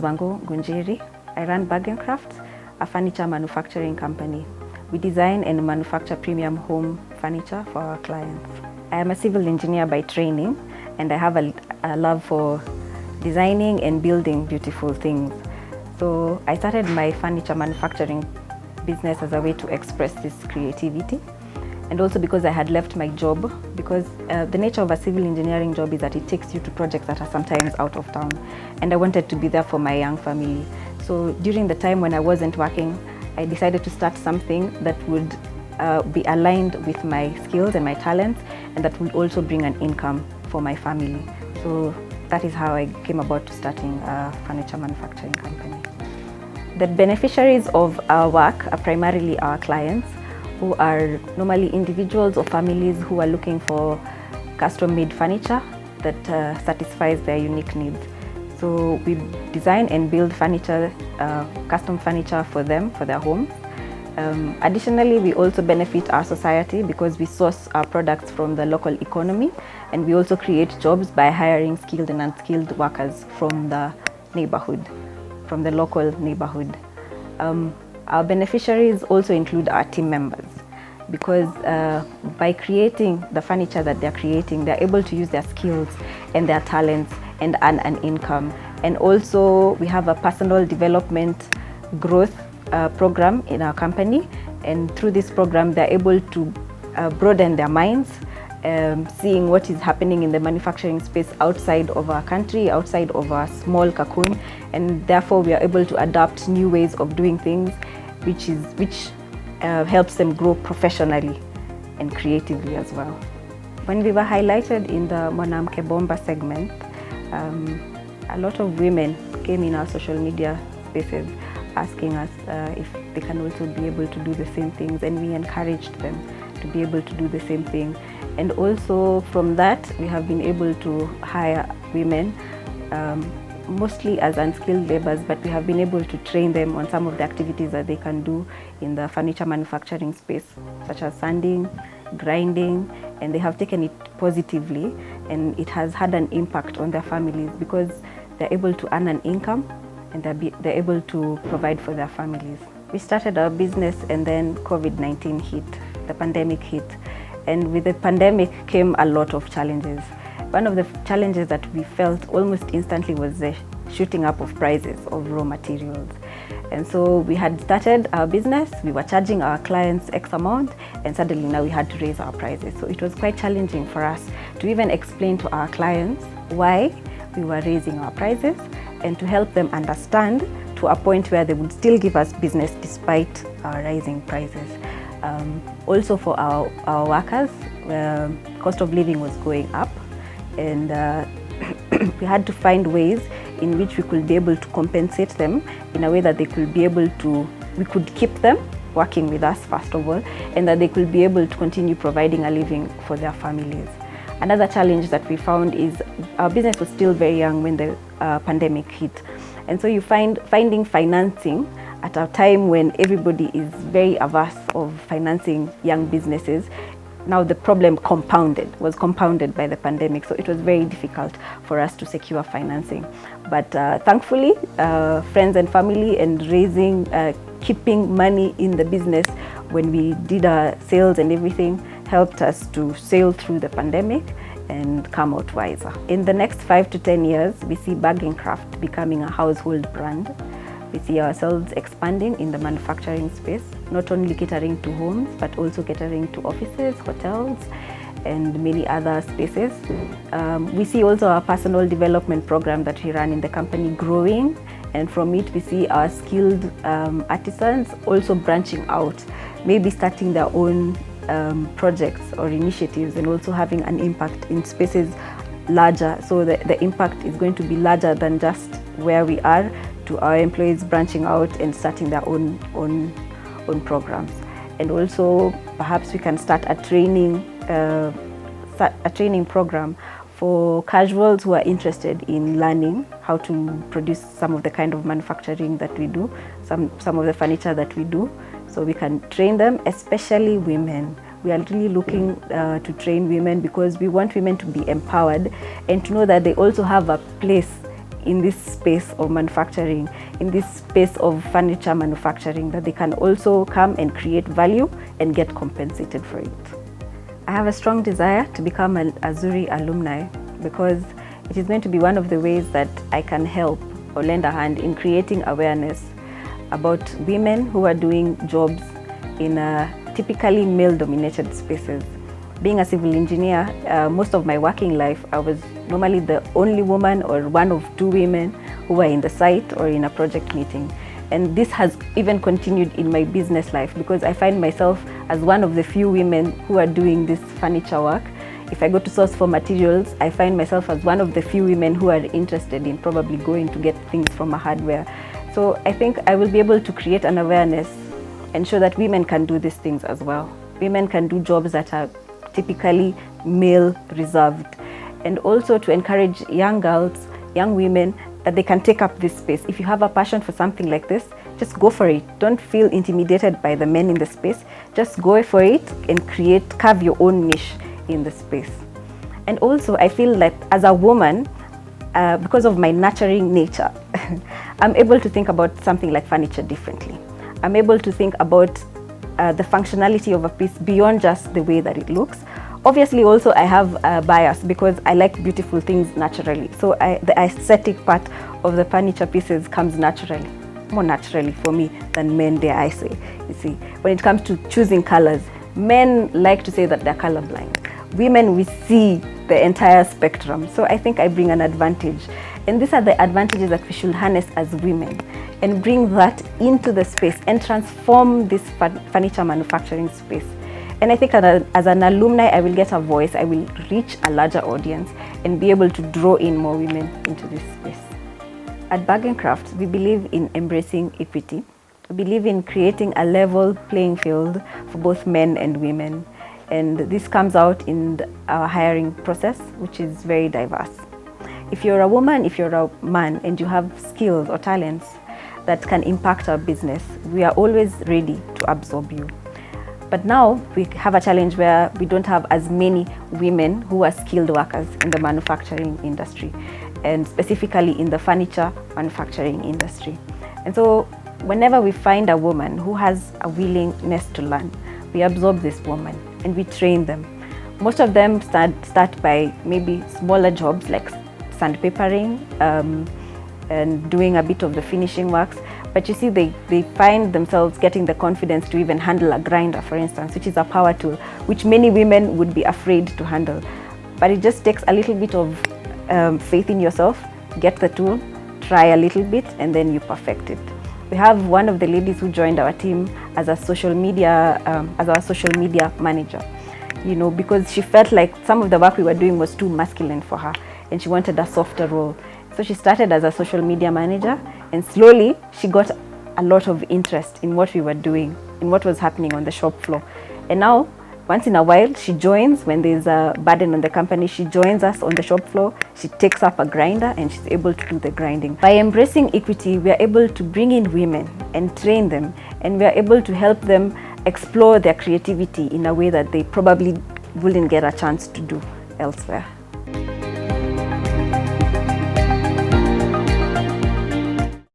Wangu Ngunjiri. I run Bargain Crafts, a furniture manufacturing company. We design and manufacture premium home furniture for our clients. I am a civil engineer by training, and I have a love for designing and building beautiful things. So I started my furniture manufacturing business as a way to express this creativity. And also because I had left my job, because the nature of a civil engineering job is that it takes you to projects that are sometimes out of town. And I wanted to be there for my young family. So during the time when I wasn't working, I decided to start something that would be aligned with my skills and my talents, and that would also bring an income for my family. So that is how I came about to starting a furniture manufacturing company. The beneficiaries of our work are primarily our clients, who are normally individuals or families who are looking for custom-made furniture that satisfies their unique needs. So we design and build furniture, custom furniture for them, for their homes. Additionally, we also benefit our society because we source our products from the local economy, and we also create jobs by hiring skilled and unskilled workers from the neighborhood, from the local neighborhood. Our beneficiaries also include our team members, because by creating the furniture that they're creating, they're able to use their skills and their talents and earn an income. And also we have a personal development growth program in our company, and through this program they're able to broaden their minds, seeing what is happening in the manufacturing space outside of our country, outside of our small cocoon, and therefore we are able to adapt new ways of doing things, which helps them grow professionally and creatively as well. When we were highlighted in the Mwanamke Bomba segment, a lot of women came in our social media spaces asking us if they can also be able to do the same things, and we encouraged them to be able to do the same thing. And also from that, we have been able to hire women, mostly as unskilled laborers, but we have been able to train them on some of the activities that they can do in the furniture manufacturing space, such as sanding, grinding, and they have taken it positively, and it has had an impact on their families because they're able to earn an income and they're able to provide for their families. We started our business, and then COVID-19 hit, the pandemic hit, and with the pandemic came a lot of challenges. One of the challenges that we felt almost instantly was the shooting up of prices of raw materials. And so we had started our business, we were charging our clients X amount, and suddenly now we had to raise our prices. So it was quite challenging for us to even explain to our clients why we were raising our prices, and to help them understand to a point where they would still give us business despite our rising prices. Also for our workers, cost of living was going up, and we had to find ways in which we could be able to compensate them in a way that they could be able to, we could keep them working with us first of all, and that they could be able to continue providing a living for their families. Another challenge that we found is our business was still very young when the pandemic hit. And so you finding financing at a time when everybody is very averse of financing young businesses. Now the problem was compounded by the pandemic, so it was very difficult for us to secure financing. But thankfully, friends and family and keeping money in the business when we did our sales and everything helped us to sail through the pandemic and come out wiser. In the next 5 to 10 years, we see Bargain Craft becoming a household brand. We see ourselves expanding in the manufacturing space, not only catering to homes, but also catering to offices, hotels, and many other spaces. We see also our personal development program that we run in the company growing, and from it we see our skilled artisans also branching out, maybe starting their own projects or initiatives, and also having an impact in spaces larger. So the impact is going to be larger than just where we are, to our employees branching out and starting their own programs. And also perhaps we can start a training program for casuals who are interested in learning how to produce some of the kind of manufacturing that we do, some of the furniture that we do. So we can train them, especially women. We are really looking to train women because we want women to be empowered and to know that they also have a place in this space of manufacturing, in this space of furniture manufacturing, that they can also come and create value and get compensated for it. I have a strong desire to become a Zuri alumni, because it is going to be one of the ways that I can help or lend a hand in creating awareness about women who are doing jobs in typically male-dominated spaces. Being a civil engineer, most of my working life, I was normally the only woman or one of two women who were in the site or in a project meeting. And this has even continued in my business life, because I find myself as one of the few women who are doing this furniture work. If I go to source for materials, I find myself as one of the few women who are interested in probably going to get things from a hardware. So I think I will be able to create an awareness and show that women can do these things as well. Women can do jobs that are typically male reserved, and also to encourage young girls, young women, that they can take up this space. If you have a passion for something like this, just go for it. Don't feel intimidated by the men in the space. Just go for it and carve your own niche in the space. And also I feel that as a woman, because of my nurturing nature, I'm able to think about something like furniture differently. I'm able to think about the functionality of a piece beyond just the way that it looks. Obviously also I have a bias, because I like beautiful things naturally. So the aesthetic part of the furniture pieces comes naturally, more naturally for me than men, dare I say. You see, when it comes to choosing colors, men like to say that they're colorblind. Women, we see the entire spectrum. So I think I bring an advantage. And these are the advantages that we should harness as women and bring that into the space and transform this furniture manufacturing space. And I think as an alumni, I will get a voice, I will reach a larger audience and be able to draw in more women into this space. At Bargain Crafts, we believe in embracing equity. We believe in creating a level playing field for both men and women. And this comes out in our hiring process, which is very diverse. If you're a woman, if you're a man, and you have skills or talents that can impact our business, we are always ready to absorb you. But now we have a challenge where we don't have as many women who are skilled workers in the manufacturing industry, and specifically in the furniture manufacturing industry. And so whenever we find a woman who has a willingness to learn, we absorb this woman and we train them. Most of them start by maybe smaller jobs like sandpapering and doing a bit of the finishing works. But you see, they find themselves getting the confidence to even handle a grinder, for instance, which is a power tool, which many women would be afraid to handle. But it just takes a little bit of faith in yourself, get the tool, try a little bit, and then you perfect it. We have one of the ladies who joined our team as a social media manager, you know, because she felt like some of the work we were doing was too masculine for her and she wanted a softer role. So she started as a social media manager, and slowly she got a lot of interest in what we were doing, in what was happening on the shop floor. And now, once in a while, she joins when there's a burden on the company. She joins us on the shop floor. She takes up a grinder and she's able to do the grinding. By embracing equity, we are able to bring in women and train them, and we are able to help them explore their creativity in a way that they probably wouldn't get a chance to do elsewhere.